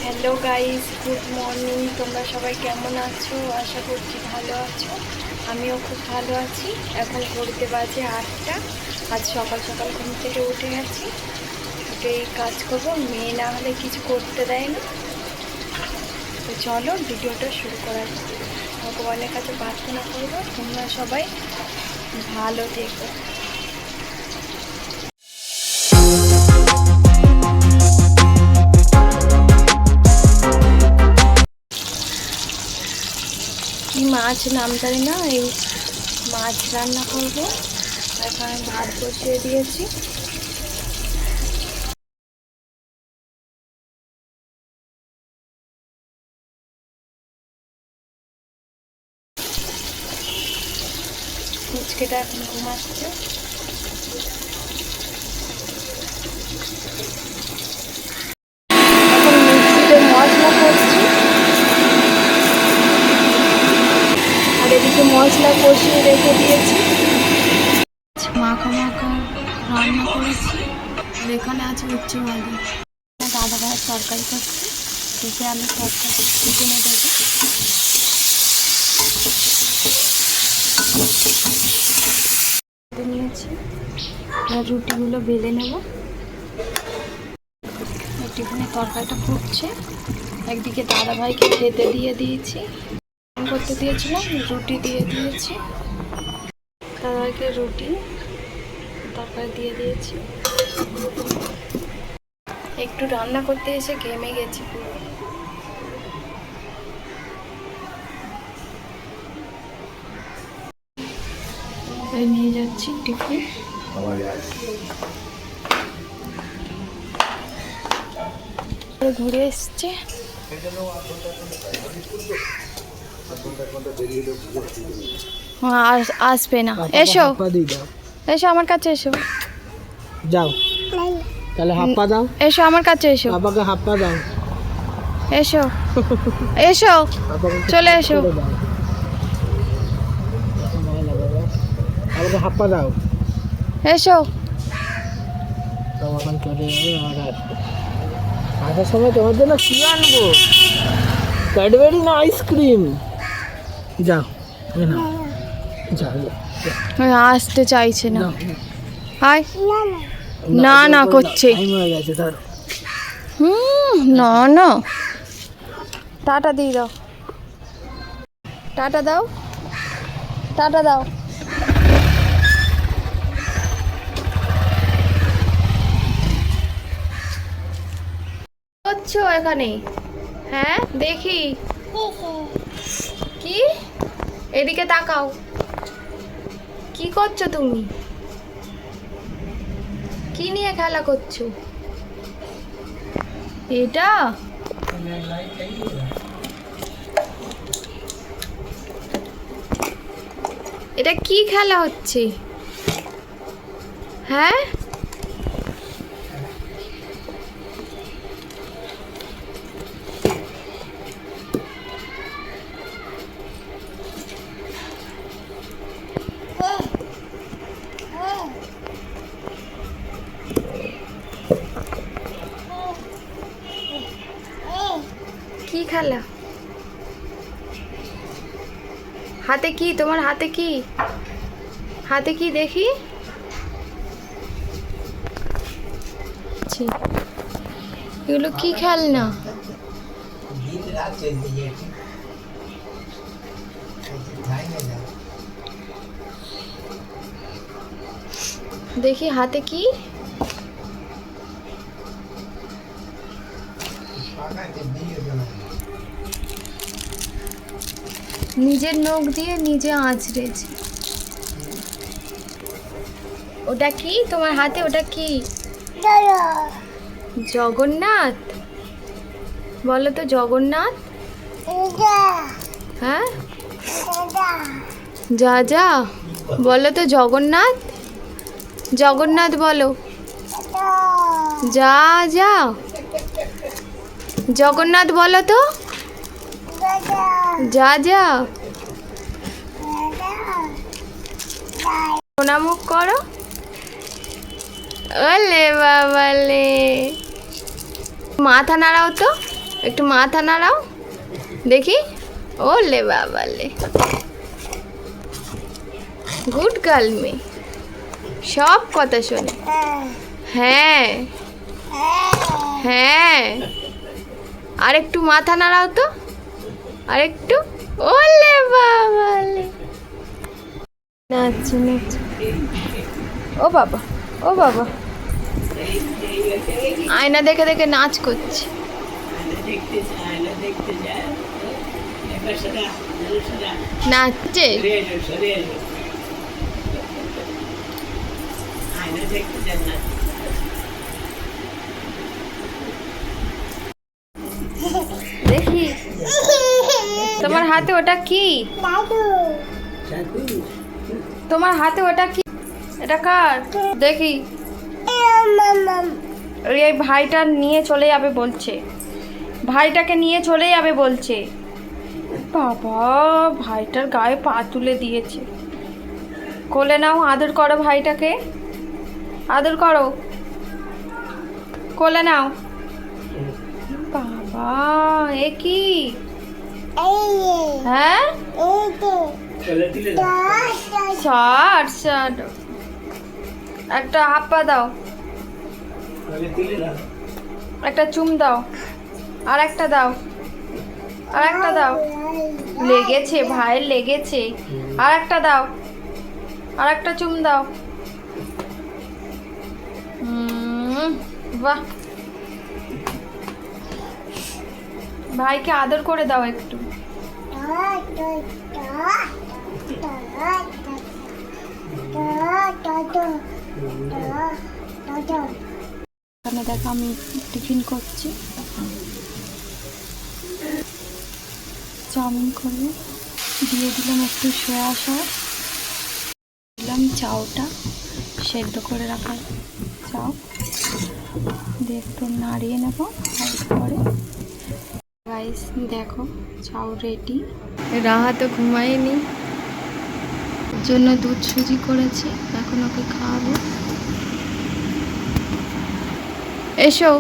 Hello guys, good morning. তোমরা সবাই কেমন আছো? আশা করছি ভালো আছো। আমিও খুব ভালো আছি। এখন ঘড়িতে বাজে 8টা। আজ সকাল সকাল ঘুম থেকে উঠে গেছি, উঠেই কাজ করবো। মেয়ে না হলে কিছু করতে দেয় না। তো চলো ভিডিওটা শুরু করা যাক। ভগবানের কাছে প্রার্থনা করবো তোমরা সবাই ভালো থেকো। কি মাছ নাম জানি না, এই মাছ রান্না করবো। এখানে ভাত বসিয়ে দিয়েছি। ফুচকেটা এখন ঘুমাচ্ছে। এখন মিক্সিতে মশলা করছি, আর এদিকে মশলা কষিয়ে রেখে দিয়েছি। মাখা মাখা রান্না করেছি। আর এখানে আছে উচ্চ আলু। দাদা ভাইয়ের তরকারি করছি, দেখে আমি তরকারি চিকেনে দেবো। নিয়েছি আর রুটিগুলো বেলে নেব। টিফিনে তরকারিটা ফুটছে। একদিকে দাদা ভাইকে খেতে দিয়ে দিয়েছি, করতে দিয়েছিলাম, রুটি দিয়ে দিয়েছি। দাদা ভাইকে রুটি তরকারি দিয়ে দিয়েছি। একটু রান্না করতে এসে ঘেমে গেছি পুরো। নিয়ে যাচ্ছি টিফিন। ঘুরে এসছে। আসবে না। এসো এসো আমার কাছে এসো। যাও তাহলে হাপ্পা দাও। এসো আমার কাছে এসো। বাবাকে হাপ্পা দাও। এসো এসো, চলে এসো। বাবাকে হাপ্পা দাও। এসো। তখন চলে যাবে। আর আসবে, আসার সময় তোমার জন্য কি আনবো? ক্যাডবেরি না আইসক্রিম? যাও যাও। আসতে চাইছে না। হাই না না করছে। হয়ে গেছে ধরো। না না, টাটা দিয়ে দাও। টাটা দাও, টাটা দাও। করছো এখানে? হ্যাঁ দেখি। কি? এদিকে তাকাও। কি করছো তুমি? কি নিয়ে খেলা করছো? এটা এটা কি খেলা হচ্ছে? হ্যাঁ কি খেলা? হাতে কি? তোমার হাতে কি? হাতে কি দেখি? এগুলো কি খেলনা? দেখি হাতে কি? নিজের নখ দিয়ে নিজে আঁচড়েছে। ওটা কি তোমার হাতে? ওটা কি? জগন্নাথ? বলো তো জগন্নাথ। হ্যাঁ যা যা বলো তো জগন্নাথ। জগন্নাথ বলো। যা যা জগন্নাথ বলো তো। যা যা প্রণাম করো। ওলে বাবালে, মাথা নাড়াও তো। একটু মাথা নাড়াও দেখি। ওলে বাবালে, গুড গার্ল মেয়ে, সব কথা শোনে। হ্যাঁ হ্যাঁ, আর একটু মাথা নাড়াও তো, আর একটু। ওলে বাবালে, নাচছে নাচছে। ও বাবা, ও বাবা, আয়না দেখে দেখে নাচ করছে। নাচছে। দেখি তোমার হাতে ওটা কি? তোমার হাতে ওটা কি? এটা কার? দেখি। এই ভাইটা নিয়ে চলে যাবে বলছে, ভাইটাকে নিয়ে চলে যাবে বলছে। বাবা, ভাইটার গায়ে পা তুলে দিয়েছে। কোলে নাও, আদর করো ভাইটাকে, আদর করো, কোলে নাও। বাবা, এ কি? হ্যাঁ, ছাড় ছাড়, একটা হাপ্পা দাও, একটা চুম দাও, আর একটা দাও, আর একটা দাও। লেগেছে ভাইয়ের, লেগেছে। আর একটা দাও, আর একটা চুম দাও। বাহ, ভাইকে আদর করে দাও একটু। এখানে দেখো আমি টিফিন করছি, চাউমিন করবো। দিয়ে দিলাম একটু সয়া সস, দিলাম চাউটা, সেদ্ধ করে রাখা চাউ, দিয়ে একটু নাড়িয়ে নেবো তারপরে। গাইস দেখো, চাউ রেডি। রাহা তো ঘুমায়নি, জন্য দুধ সুজি করেছি, এখন ওকে খাওয়াবো। এসো,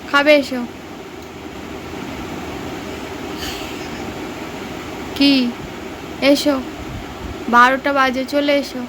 খাবে এসো। কি? এসো, 12টা বাজে, চলে এসো।